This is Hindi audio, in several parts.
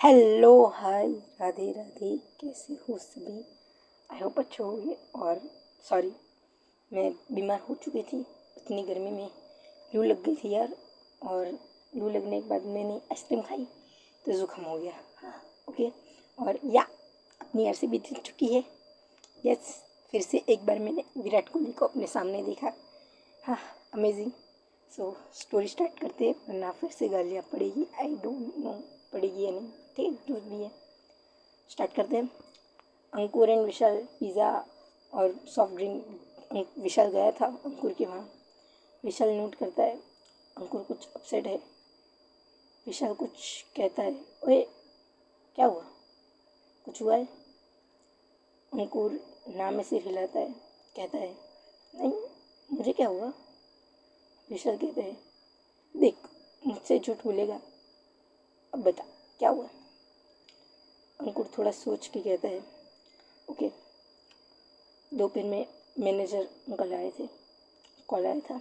हेलो हाय राधे राधे, कैसे हो सभी। आई होप अच्छे होंगे। और सॉरी, मैं बीमार हो चुकी थी। इतनी गर्मी में लू लग गई थी यार। और लू लगने के बाद मैंने आइसक्रीम खाई तो ज़ुकाम हो गया। हाँ ओके। और या अपनी आरसी भी जीत चुकी है। यस, फिर से एक बार मैंने विराट कोहली को अपने सामने देखा। हाँ, अमेजिंग। सो स्टोरी स्टार्ट करते हैं, वरना फिर से गालियाँ पड़ेगी। आई डोंट नो पड़ेगी या नहीं। ठीक, जो भी है स्टार्ट करते हैं। अंकुर एंड विशाल पिज़्ज़ा और सॉफ्ट ड्रिंक। विशाल गया था अंकुर के वहाँ। विशाल नोट करता है अंकुर कुछ अपसेट है। विशाल कुछ कहता है, ओए क्या हुआ, कुछ हुआ है। अंकुर नाम में सिर हिलाता है, कहता है नहीं, मुझे क्या हुआ। विशाल कहते हैं, देख मुझसे झूठ बोलेगा, अब बता क्या हुआ। अंकुर थोड़ा सोच के कहता है, ओके, दोपहर में मैनेजर अंकल आए थे, कॉल आया था।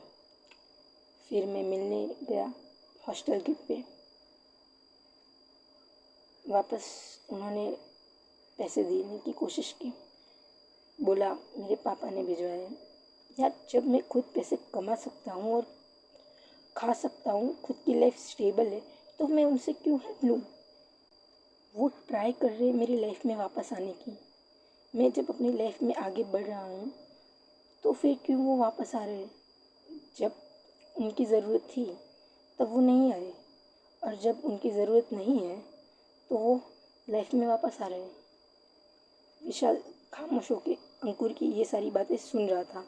फिर मैं मिलने गया हॉस्टल गेट पे। वापस उन्होंने पैसे देने की कोशिश की। बोला मेरे पापा ने भिजवाए हैं। यार, जब मैं खुद पैसे कमा सकता हूँ और खा सकता हूँ, खुद की लाइफ स्टेबल है, तो मैं उनसे क्यों हेल्प लूँ। वो ट्राई कर रहे मेरी लाइफ में वापस आने की। मैं जब अपनी लाइफ में आगे बढ़ रहा हूँ तो फिर क्यों वो वापस आ रहे। जब उनकी ज़रूरत थी तब वो नहीं आए, और जब उनकी ज़रूरत नहीं है तो वो लाइफ में वापस आ रहे हैं। विशाल खामोश होके अंकुर की ये सारी बातें सुन रहा था,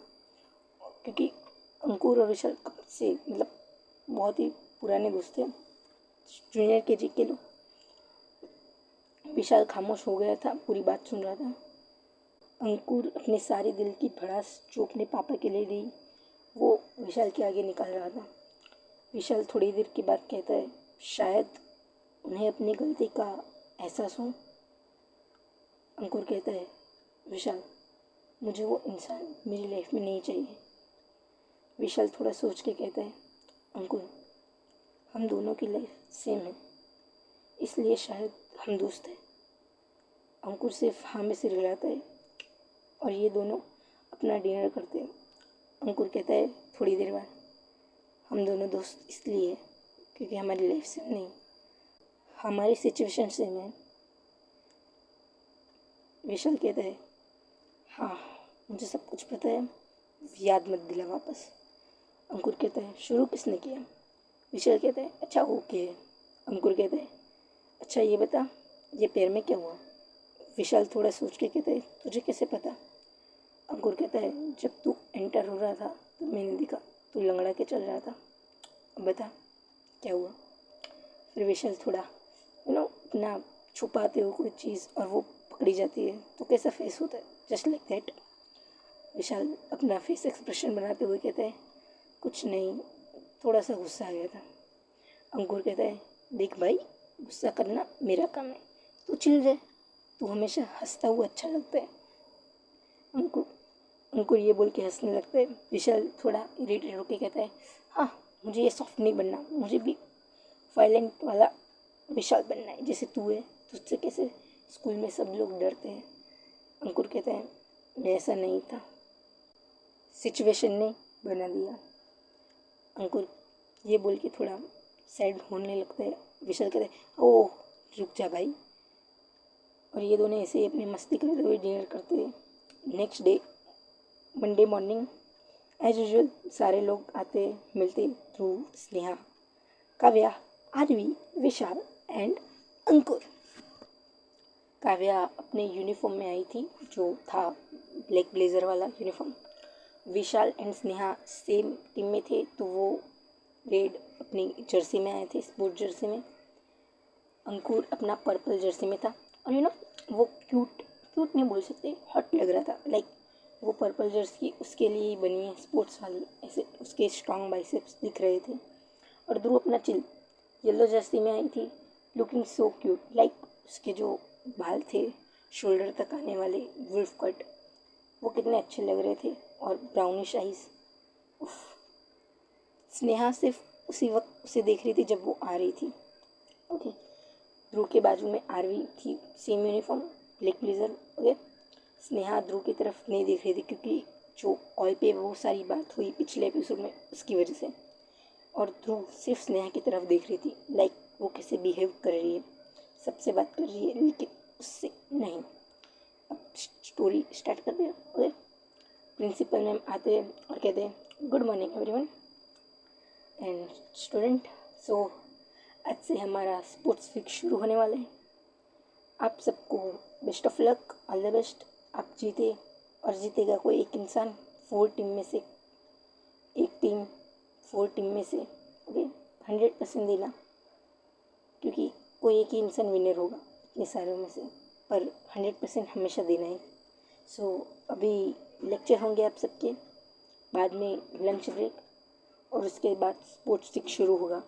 क्योंकि अंकुर और विशाल कब से मतलब बहुत ही पुराने दोस्त थे, जूनियर केजी के लोग। विशाल खामोश हो गया था, पूरी बात सुन रहा था। अंकुर अपने सारे दिल की भड़ास जो अपने पापा के लिए दी, वो विशाल के आगे निकाल रहा था। विशाल थोड़ी देर के बाद कहता है, शायद उन्हें अपनी गलती का एहसास हो। अंकुर कहता है, विशाल मुझे वो इंसान मेरी लाइफ में नहीं चाहिए। विशाल थोड़ा सोच के कहता है, अंकुर हम दोनों की लाइफ सेम है, इसलिए शायद हम दोस्त हैं। अंकुर सिर्फ हाँ में सिर हिलाता है और ये दोनों अपना डिनर करते हैं। अंकुर कहता है थोड़ी देर बाद, हम दोनों दोस्त इसलिए क्योंकि हमारी लाइफ सेम नहीं, हमारी सिचुएशन सेम है। विशाल कहता है, हाँ मुझे सब कुछ पता है, याद मत दिला वापस। अंकुर कहता है, शुरू किसने किया। विशाल कहता है, अच्छा ओके। अंकुर कहता है, अच्छा ये बता, ये पैर में क्या हुआ। विशाल थोड़ा सोच के कहता है, तुझे कैसे पता। अंकुर कहता है, जब तू एंटर हो रहा था तो मैंने देखा तू लंगड़ा के चल रहा था, अब बता क्या हुआ। फिर विशाल थोड़ा अपना छुपाते हो कोई चीज़ और वो पकड़ी जाती है तो कैसा फेस होता है, जस्ट लाइक दैट। विशाल अपना फेस एक्सप्रेशन बनाते हुए कहता है, कुछ नहीं, थोड़ा सा गुस्सा आ गया था। अंकुर कहता है, देख भाई, गुस्सा करना मेरा काम है, तू चिल जाए, तू हमेशा हंसता हुआ अच्छा लगता है। अंकुर अंकुर ये बोल के हंसने लगता है। विशाल थोड़ा इरिटेट होकर कहता है, हाँ मुझे ये सॉफ्ट नहीं बनना, मुझे भी वायलेंट वाला विशाल बनना है जैसे तू है, तुझसे कैसे स्कूल में सब लोग डरते हैं। अंकुर कहता है, मैं ऐसा नहीं था, सिचुएशन ने बना दिया। अंकुर ये बोल के थोड़ा सैड होने लगता है। विशाल कहता है, ओह रुक जा भाई। और ये दोनों ऐसे ही अपनी मस्ती करते हुए डिनर करते हैं। Next day Monday morning as usual सारे लोग आते मिलते थ्रू स्नेहा, काव्या, आरवी, विशाल एंड अंकुर। काव्या अपने यूनिफॉर्म में आई थी जो था ब्लैक ब्लेज़र वाला uniform. Vishal and Sneha same team में थे तो वो रेड अपनी जर्सी में आए थे, स्पोर्ट जर्सी में। अंकुर अपना पर्पल जर्सी में था। और वो क्यूट क्यूट नहीं बोल सकते, हॉट लग रहा था। लाइक वो पर्पल जर्सी उसके लिए ही बनी है, स्पोर्ट्स वाली, ऐसे उसके स्ट्रॉन्ग बाइसेप्स दिख रहे थे। और ध्रुव अपना चिल येलो जर्सी में आई थी, लुकिंग सो क्यूट। लाइक उसके जो बाल थे शोल्डर तक आने वाले वुल्फ कट, वो कितने अच्छे लग रहे थे। और ब्राउनिश आइज। स्नेहा सिर्फ उसी वक्त उसे देख रही थी जब वो आ रही थी। ओके, ध्रुव के बाजू में आरवी थी, same uniform, black blazer. Okay, Sneha Dhruv की तरफ नहीं देख रही थी क्योंकि जो कॉल पे वो सारी बात हुई पिछले एपिसोड में उसकी वजह से, और ध्रुव सिर्फ स्नेहा की तरफ देख रही थी, लाइक वो कैसे बिहेव कर रही है, सबसे बात कर रही है लेकिन उससे नहीं। अब स्टोरी स्टार्ट कर दिया। ओके, प्रिंसिपल मैम आते हैं और कहते हैं good morning everyone and student. So आज से हमारा स्पोर्ट्स वीक शुरू होने वाला है। आप सबको best of luck, all the best. आप जीते और जीतेगा कोई एक इंसान, 4 टीम में से एक टीम, 4 टीम में से। ओके, 100% देना, क्योंकि कोई एक ही इंसान विनर होगा इतने सारों में से, पर 100% हमेशा देना है। सो अभी लेक्चर होंगे आप सबके, बाद में लंच ब्रेक, और उसके बाद स्पोर्ट्स वीक शुरू होगा।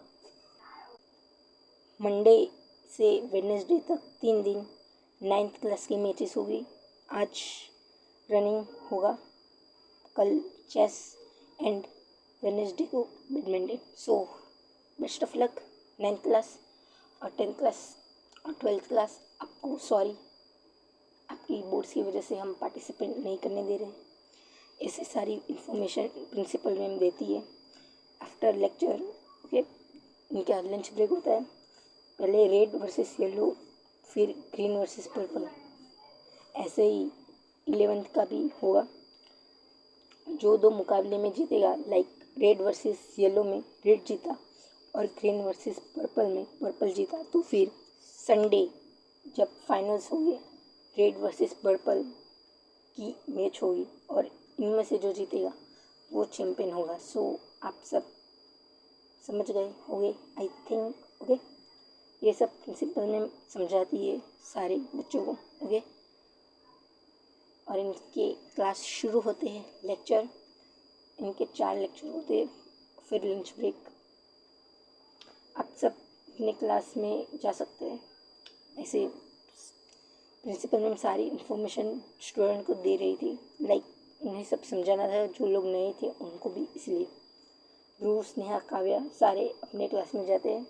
मंडे से वेडनेसडे तक 3 दिन 9th क्लास की मैचेस होगी। आज रनिंग होगा, कल चेस एंड वेडनेसडे को badminton. So best of luck 9th class और 10th क्लास और 12th क्लास। आपको सॉरी, आपकी बोर्ड्स की वजह से हम पार्टिसिपेट नहीं करने दे रहे हैं। ऐसी सारी इन्फॉर्मेशन प्रिंसिपल मैम देती है आफ्टर लेक्चर। ओके, इनका लंच ब्रेक होता है, पहले रेड वर्सेस येलो, फिर ग्रीन वर्सेस पर्पल। ऐसे ही 11th का भी होगा। जो 2 मुकाबले में जीतेगा, लाइक रेड वर्सेस येलो में रेड जीता और ग्रीन वर्सेस पर्पल में पर्पल जीता, तो फिर संडे जब फाइनल्स होंगे रेड वर्सेस पर्पल की मैच होगी और इनमें से जो जीतेगा वो चैम्पियन होगा। सो आप सब समझ गए होंगे आई थिंक। ओके, ये सब प्रिंसिपल मैम समझाती है सारे बच्चों को। ओके, और इनके क्लास शुरू होते हैं, लेक्चर इनके 4 लेक्चर होते हैं, फिर लंच ब्रेक। आप सब अपने क्लास में जा सकते हैं। ऐसे प्रिंसिपल मैम सारी इन्फॉर्मेशन स्टूडेंट को दे रही थी, लाइक उन्हें सब समझाना था, जो लोग नए थे उनको भी। इसलिए ध्रुव, स्नेहा, काव्या सारे अपने क्लास में जाते हैं।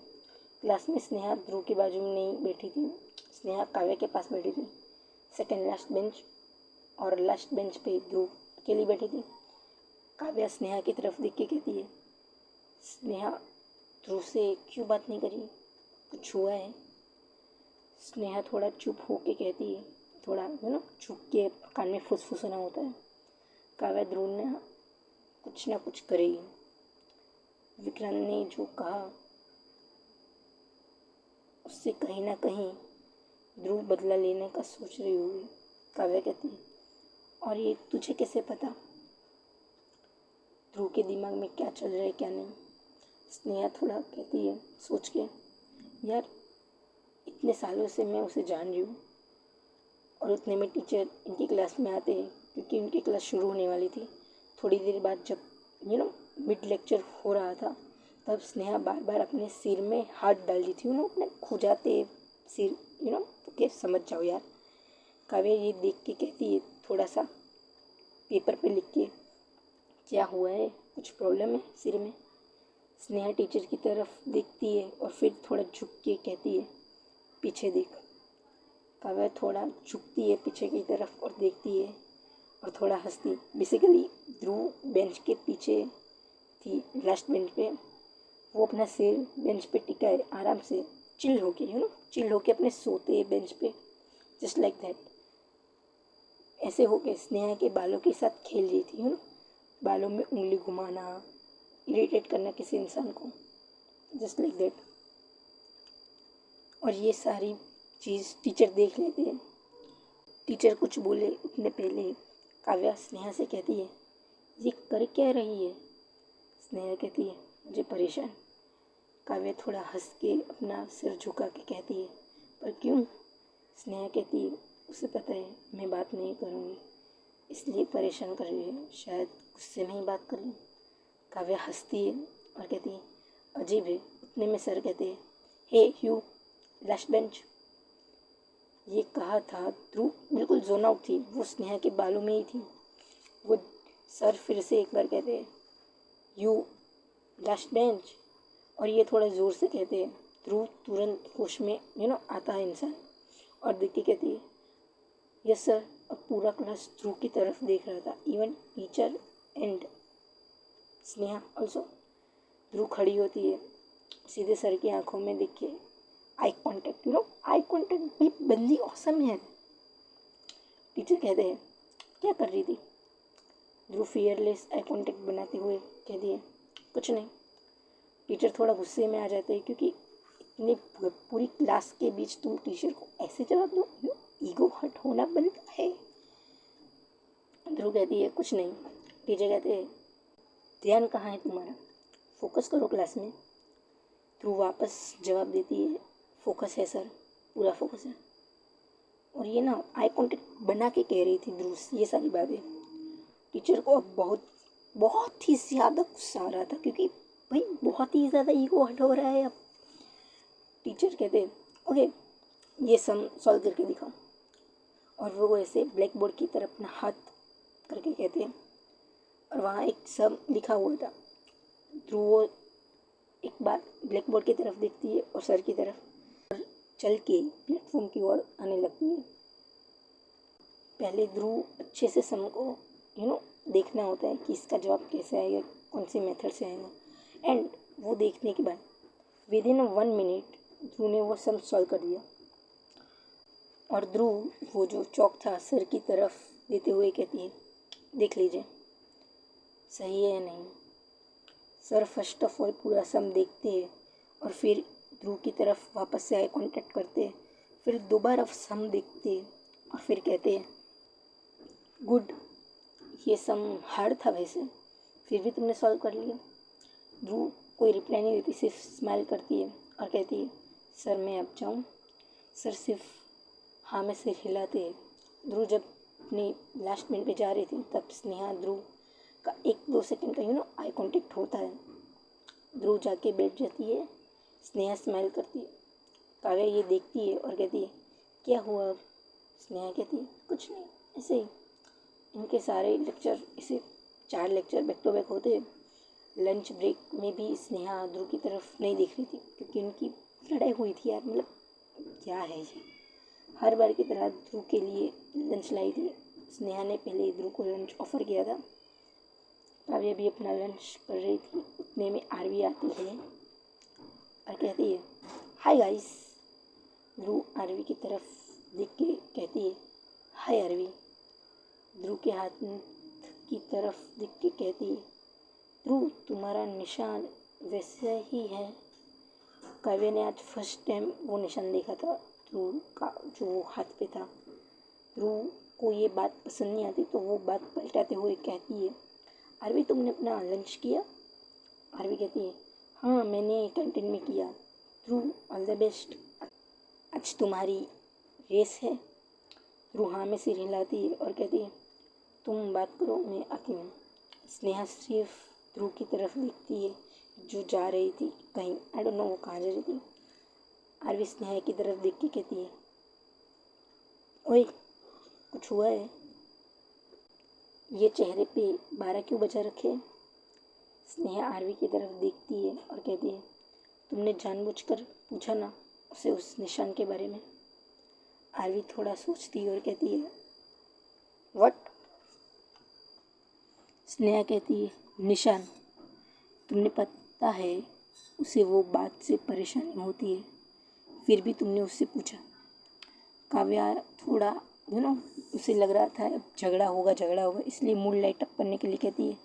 क्लास में स्नेहा ध्रुव के बाजू में नहीं बैठी थी, स्नेहा काव्या के पास बैठी थी, सेकंड लास्ट बेंच, और लास्ट बेंच पे ध्रुव अकेली बैठी थी। काव्या स्नेहा की तरफ देख के कहती है, स्नेहा ध्रुव से क्यों बात नहीं करी, कुछ हुआ है? स्नेहा थोड़ा चुप होके कहती है, थोड़ा चुप के कान में फुसफुसाना होता है। काव्या, ध्रुव ने कुछ ना कुछ करेगी, विक्रांत ने जो कहा उससे कहीं ना कहीं ध्रुव बदला लेने का सोच रही होगी। काव्या कहती है, और ये तुझे कैसे पता ध्रुव के दिमाग में क्या चल रहा है क्या नहीं? स्नेहा थोड़ा कहती है सोच के, यार इतने सालों से मैं उसे जान रही हूँ, और उतने में टीचर इनकी क्लास में आते हैं क्योंकि उनकी क्लास शुरू होने वाली थी। थोड़ी देर बाद जब मिड लेक्चर हो रहा था, तब स्नेहा बार बार अपने सिर में हाथ डाल दी थी, अपने खुजाते सिर, ओके समझ जाओ यार। काव्या ये देख के कहती है, थोड़ा सा पेपर पे लिख के, क्या हुआ है, कुछ प्रॉब्लम है सिर में? स्नेहा टीचर की तरफ देखती है और फिर थोड़ा झुक के कहती है, पीछे देख। काव्या थोड़ा झुकती है पीछे की तरफ और देखती है और थोड़ा हंसती। बेसिकली ध्रुव बेंच के पीछे थी, लास्ट बेंच पे। वो अपना सिर बेंच पे टिका है, आराम से चिल होके, चिल होके अपने सोते बेंच पे, जस्ट लाइक दैट। ऐसे होके स्नेहा के बालों के साथ खेल रही थी, बालों में उंगली घुमाना, इरिटेट करना किसी इंसान को, जस्ट लाइक दैट। और ये सारी चीज़ टीचर देख लेते हैं। टीचर कुछ बोले उतने पहले काव्या स्नेहा से कहती है, ये कर क्या रही है? स्नेहा कहती है, मुझे परेशान। काव्या थोड़ा हंस के अपना सिर झुका के कहती है, पर क्यों? स्नेहा कहती है, उसे पता है मैं बात नहीं करूँगी, इसलिए परेशान कर रही है, शायद गुस्से में ही बात कर लूँ। काव्या हंसती है और कहती है, अजीब है। उतने में सर कहते हैं, हे यू लास्ट बेंच। ये कहा था ध्रुव बिल्कुल जोन आउट थी, वो स्नेहा के बालों में ही थी। वो सर फिर से एक बार कहते हैं, यू लास्ट बेंच, और ये थोड़ा ज़ोर से कहते हैं, ध्रुव तुरंत होश में आता है इंसान, और देख के कहती है यस सर। अब पूरा क्लास ध्रुव की तरफ देख रहा था, even teacher and Sneha also. Dhruv खड़ी होती है, सीधे सर की आंखों में देख के आई कॉन्टेक्ट, आई कॉन्टेक्ट भी बंदी औसम है। टीचर कहते हैं क्या कर रही थी? ध्रुव फियरलेस आई कॉन्टेक्ट बनाते हुए कहती है कुछ नहीं। टीचर थोड़ा गुस्से में आ जाते हैं, क्योंकि इतनी पूरी क्लास के बीच तुम टीचर को ऐसे जवाब दो, ईगो हर्ट होना बनता है। ध्रुव कहती है कुछ नहीं। टीचर कहते हैं ध्यान कहाँ है तुम्हारा, फोकस करो क्लास में। ध्रुव वापस जवाब देती है फोकस है सर, पूरा फोकस है। और ये आई कॉन्टेक्ट बना के कह रही थी ध्रुव ये सारी बातें। टीचर को अब बहुत बहुत ही ज़्यादा गुस्सा आ रहा था, क्योंकि भाई बहुत ही ज़्यादा ईगो हर्ट हो रहा है अब। टीचर कहते ओके ये सम सॉल्व करके दिखाओ, और वो ऐसे ब्लैक बोर्ड की तरफ अपना हाथ करके कहते हैं, और वहाँ एक सम लिखा हुआ था। ध्रुव एक बार ब्लैक बोर्ड की तरफ देखती है और सर की तरफ, और चल के प्लेटफॉर्म की ओर आने लगती है। पहले ध्रुव अच्छे से सम को देखना होता है कि इसका जवाब कैसे आएगा, कौन से मेथड से आएगा, एंड वो देखने के बाद विदिन 1 मिनट ध्रुव ने वो सम सॉल्व कर दिया। और ध्रुव वो जो चौक था सर की तरफ देते हुए कहती है देख लीजिए सही है या नहीं। सर फर्स्ट ऑफ ऑल पूरा सम देखते हैं, और फिर ध्रुव की तरफ वापस से आई कॉन्टेक्ट करते हैं, फिर दोबारा सम देखते हैं, और फिर कहते हैं गुड, ये सम हार्ड था वैसे, फिर भी तुमने सॉल्व कर लिया। ध्रुव कोई रिप्लाई नहीं देती, सिर्फ स्माइल करती है और कहती है सर मैं अब जाऊँ। सर सिर्फ हाँ में सिर हिलाते हैं। ध्रुव जब अपनी लास्ट मिनट पे जा रही थी, तब स्नेहा ध्रुव का 1-2 सेकंड का आई कॉन्टेक्ट होता है। ध्रुव जाके बैठ जाती है, स्नेहा स्माइल करती है, काव्या ये देखती है और कहती है क्या हुआ अब? स्नेहा कहती है कुछ नहीं, ऐसे ही। इनके सारे लेक्चर ऐसे 4 लेक्चर बैक टू बैक होते हैं। लंच ब्रेक में भी स्नेहा ध्रुव की तरफ नहीं देख रही थी, क्योंकि उनकी लड़ाई हुई थी यार, मतलब क्या है ये। हर बार की तरह ध्रुव के लिए लंच लाई थी। स्नेहा ने पहले ध्रुव को लंच ऑफ़र किया था। काव्या भी अपना लंच कर रही थी, उतने में आरवी आती है और कहती है हाय गाइस। ध्रुव आरवी की तरफ देख के कहती है हाय आरवी। ध्रुव के हाथ की तरफ देख के कहती है ध्रुव तुम्हारा निशान वैसे ही है। काव्या ने आज फर्स्ट टाइम वो निशान देखा था ध्रुव का, जो वो हाथ पे था। ध्रुव को ये बात पसंद नहीं आती, तो वो बात पलटाते हुए कहती है आरवी तुमने अपना लंच किया? आरवी कहती है हाँ मैंने कैंटीन में किया। ध्रुव ऑल द बेस्ट, आज तुम्हारी रेस है। ध्रुव हाँ में सिर हिलाती है और कहती है तुम बात करो मैं आती हूँ। स्नेहा सिर्फ ध्रुव की तरफ देखती है, जो जा रही थी कहीं, आई डोंट नो वो कहाँ जा रही थी। आरवी स्नेहा की तरफ देख के कहती है ओए कुछ हुआ है? ये चेहरे पे 12 क्यों बजा रखे? स्नेहा आरवी की तरफ देखती है और कहती है तुमने जानबूझकर पूछा ना उसे उस निशान के बारे में। आरवी थोड़ा सोचती है और कहती है व्हाट? स्नेहा कहती है निशान, तुमने पता है उसे वो बात से परेशानी होती है, फिर भी तुमने उससे पूछा। काव्या थोड़ा उसे लग रहा था अब झगड़ा होगा, इसलिए मूड लाइट अप करने के लिए कहती है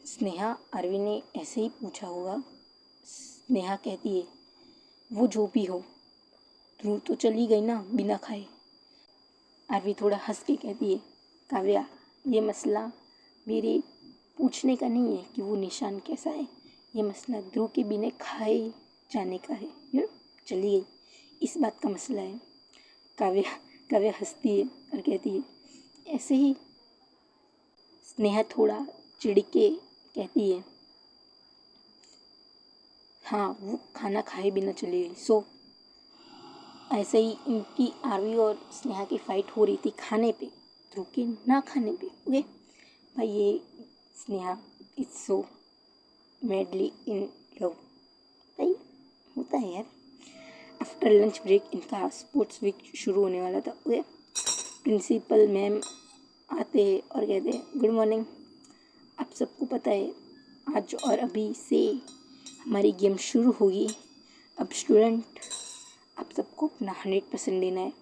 स्नेहा आरवी ने ऐसे ही पूछा होगा। स्नेहा कहती है वो जो भी हो, ध्रुव तो चली गई ना बिना खाए। आरवी थोड़ा हंस के कहती है काव्या ये मसला मेरे पूछने का नहीं है कि वो निशान कैसा है, ये मसला ध्रुव के बिना खाए जाने का है। चली गई इस बात का मसला है। काव्या हंसती है और कहती है ऐसे ही। स्नेहा थोड़ा चिढ़ के कहती है हाँ वो खाना खाए बिना चली गई। सो ऐसे ही इनकी आरवी और स्नेहा की फाइट हो रही थी खाने पे, ध्रुव के ना खाने पे। ओके भाई ये Sneha it's so madly in love, भाई होता है यार। आफ्टर लंच ब्रेक इनका स्पोर्ट्स वीक शुरू होने वाला था। ओके, प्रिंसिपल मैम आते और कहते गुड मॉर्निंग। आप सबको पता है आज और अभी से हमारी गेम शुरू होगी। अब स्टूडेंट आप सबको अपना 100% देना है।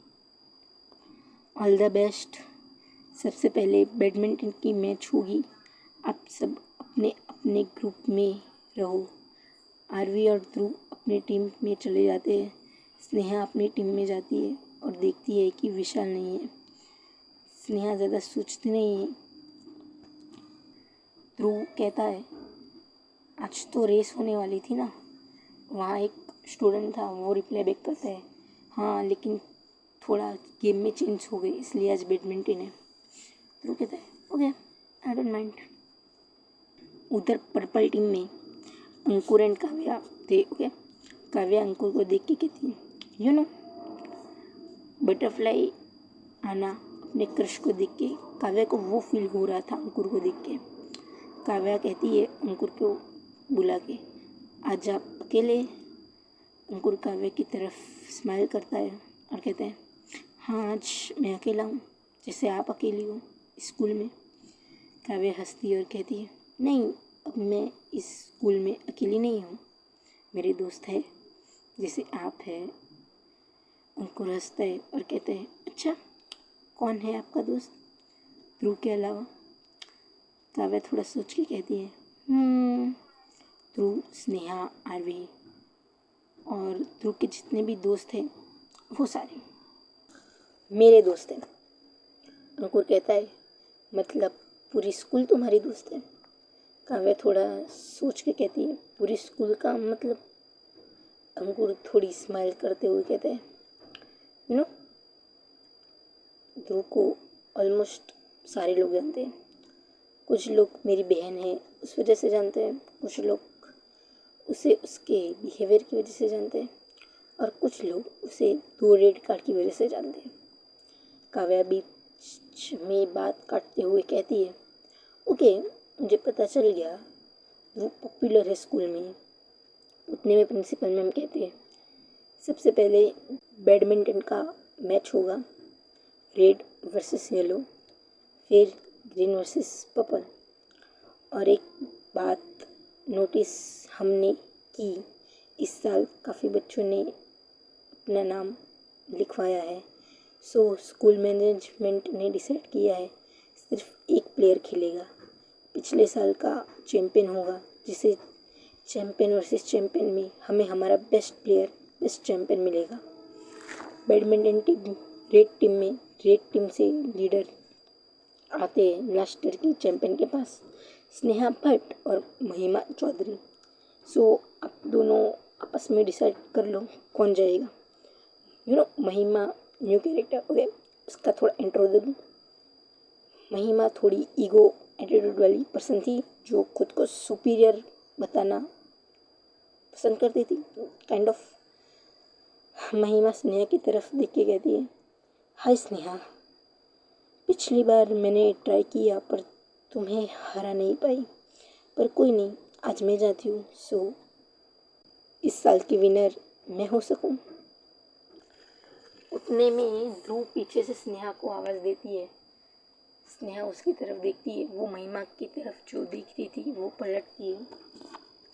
All the best. सबसे पहले बैडमिंटन की मैच होगी। आप सब अपने अपने ग्रुप में रहो। आरवी और ध्रुव अपनी टीम में चले जाते हैं। स्नेहा अपनी टीम में जाती है और देखती है कि विशाल नहीं है। स्नेहा ज़्यादा सोचती नहीं है। ध्रुव कहता है आज तो रेस होने वाली थी ना। वहाँ एक स्टूडेंट था, वो रिप्लाई बैक करता है हाँ लेकिन थोड़ा गेम में चेंज हो गई इसलिए आज बैडमिंटन है। ध्रुव कहता है ओके आई डोंट माइंड। उधर पर्पल टीम में अंकुर एंड काव्या थे। ओके, काव्या अंकुर को देख के कहती है यू नो बटरफ्लाई आना। अपने क्रश को देख के काव्या को वो फील हो रहा था अंकुर को देख के। काव्या कहती है अंकुर को बुला के आज आप अकेले। अंकुर काव्या की तरफ स्माइल करता है और कहते हैं हाँ आज मैं अकेला हूँ जैसे आप अकेली हो स्कूल में। काव्या हंसती है और कहती है नहीं अब मैं इस स्कूल में अकेली नहीं हूँ, मेरे दोस्त है जैसे आप है। अंकुर हंसता है और कहते हैं अच्छा कौन है आपका दोस्त ध्रुव के अलावा। काव्या थोड़ा सोच के कहती है ध्रुव, स्नेहा, आरवी और ध्रुव के जितने भी दोस्त हैं वो सारे मेरे दोस्त हैं। अंकुर कहता है मतलब पूरी स्कूल तुम्हारी दोस्त है। काव्या थोड़ा सोच के कहती है पूरी स्कूल का मतलब। अंकुर थोड़ी स्माइल करते हुए कहते हैं यू नो ध्रुव को ऑलमोस्ट सारे लोग जानते हैं। कुछ लोग मेरी बहन है उस वजह से जानते हैं, कुछ लोग उसे उसके बिहेवियर की वजह से जानते हैं और कुछ लोग उसे 2 रेड कार्ड की वजह से जानते हैं। काव्या बीच में बात काटते हुए कहती है ओके मुझे पता चल गया वो पॉपुलर है स्कूल में। उतने में प्रिंसिपल मैम कहते हैं सबसे पहले बैडमिंटन का मैच होगा, रेड वर्सेस येलो, फिर ग्रीन वर्सेस पर्पल। और एक बात नोटिस हमने की इस साल काफ़ी बच्चों ने अपना नाम लिखवाया है। सो स्कूल मैनेजमेंट ने डिसाइड किया है सिर्फ एक प्लेयर खेलेगा, पिछले साल का चैम्पियन होगा, जिसे चैम्पियन वर्सेस चैम्पियन में हमें हमारा बेस्ट प्लेयर बेस्ट चैम्पियन मिलेगा। बैडमिंटन टीम रेड टीम से लीडर आते हैं लास्ट ईयर की चैम्पियन के पास, स्नेहा भट्ट और महिमा चौधरी। सो आप दोनों आपस में डिसाइड कर लो कौन जाएगा। महिमा न्यू कैरेक्टर। ओके, उसका थोड़ा इंट्रो दे दूँ। महिमा थोड़ी ईगो एटीट्यूड वाली पर्सन थी जो खुद को सुपीरियर बताना पसंद करती थी काइंड ऑफ। महिमा स्नेहा की तरफ देख के कहती है हाय स्नेहा, पिछली बार मैंने ट्राई किया पर तुम्हें हरा नहीं पाई, पर कोई नहीं आज मैं जाती हूँ। सो इस साल की विनर मैं हो सकूँ। उतने में ध्रुव पीछे से स्नेहा को आवाज़ देती है। स्नेहा उसकी तरफ देखती है, वो महिमा की तरफ जो देख रही थी वो पलटती है।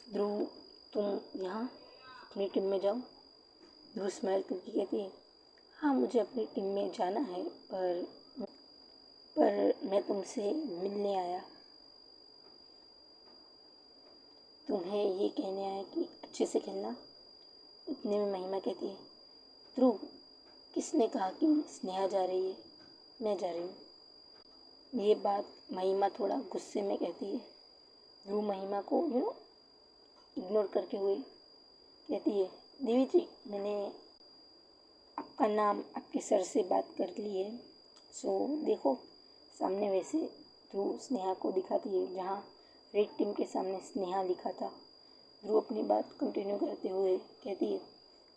ध्रुव तुम यहाँ अपनी टीम में जाओ। ध्रुव स्माइल करके कहती है हाँ मुझे अपनी टीम में जाना है पर मैं तुमसे मिलने आया, तुम्हें ये कहने आया कि अच्छे से खेलना। उतने में महिमा कहती है ध्रुव किसने कहा कि स्नेहा जा रही है, मैं जा रही हूँ। ये बात महिमा थोड़ा गुस्से में कहती है। ध्रुव महिमा को इग्नोर करके हुए कहती है देवी जी मैंने आपका नाम आपके सर से बात कर ली है, सो देखो सामने। वैसे ध्रुव स्नेहा को दिखाती है जहाँ रेड टीम के सामने स्नेहा लिखा था। ध्रुव अपनी बात कंटिन्यू करते हुए कहती है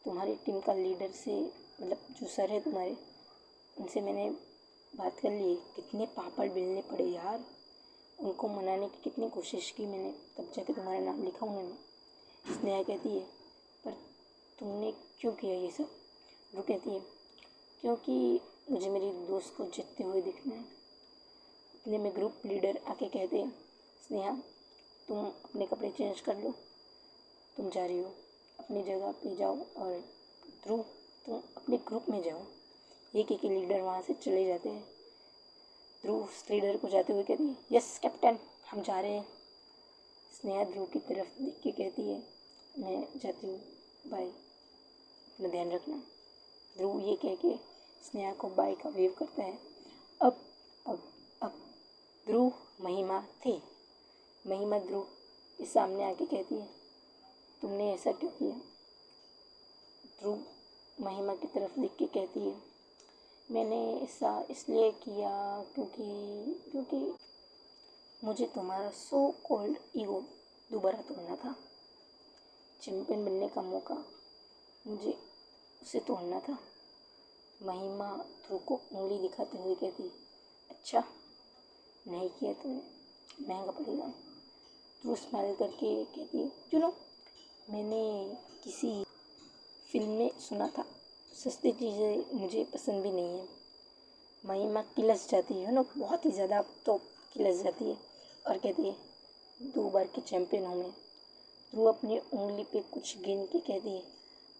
तुम्हारी टीम का लीडर से मतलब जो सर है तुम्हारे, उनसे मैंने बात कर ली। कितने पापड़ बेलने पड़े यार, उनको मनाने की कितनी कोशिश की मैंने, तब जाके तुम्हारा नाम लिखा उन्होंने। स्नेहा कहती है पर तुमने क्यों किया ये सब? ध्रुव कहती है, क्योंकि मुझे मेरी दोस्त को जीतते हुए दिखना है। इतने में ग्रुप लीडर आके कहते हैं, स्नेहा तुम अपने कपड़े चेंज कर लो, तुम जा रही हो, अपनी जगह पे जाओ, और ध्रुव तुम अपने ग्रुप में जाओ। एक एक लीडर वहाँ से चले जाते हैं। ध्रुव उस लीडर को जाते हुए कहती है, यस कैप्टन, हम जा रहे हैं। स्नेहा ध्रुव की तरफ देख के कहती है, मैं जाती हूँ, बाय, अपना ध्यान रखना। ध्रुव ये कह के स्नेहा को बाय का वेव करता है। अब अब ध्रुव महिमा थी। महिमा ध्रुव के सामने आके कहती है, तुमने ऐसा क्यों किया? ध्रुव महिमा की तरफ देख के कहती है, मैंने ऐसा इसलिए किया क्योंकि मुझे तुम्हारा सो कॉल्ड ईगो दोबारा तोड़ना था। चैंपियन बनने का मौका मुझे उसे तोड़ना था। महिमा ध्रुव को उंगली दिखाते हुए कहती, अच्छा, नहीं किया तुमने, महंगा पड़ेगा। ध्रुव स्माइल करके कहती है, मैंने किसी फिल्म में सुना था, सस्ती चीज़ें मुझे पसंद भी नहीं है। महिमा किलस जाती है ना, बहुत ही ज़्यादा तो किलस जाती है और कहती है, 2 बार की चैंपियन हूँ मैं। ध्रुव अपनी उंगली पे कुछ गिन के कहती है,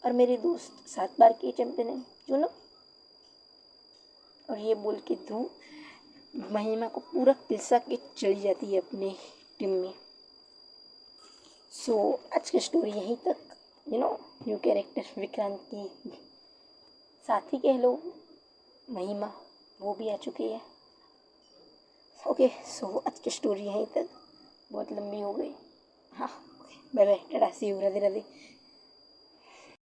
और मेरी दोस्त 7 बार की चैंपियन है, और ये बोल के ध्रुव महिमा को पूरा पिलसा के चली जाती है अपनी टीम में। सो आज की स्टोरी यहीं तक। न्यू कैरेक्टर विक्रांत की साथी कह लो, महिमा, वो भी आ चुकी है। ओके, सो आज की स्टोरी यहीं तक, बहुत लंबी हो गई। हाँ, bye bye, tata, see you, Radhe Radhe.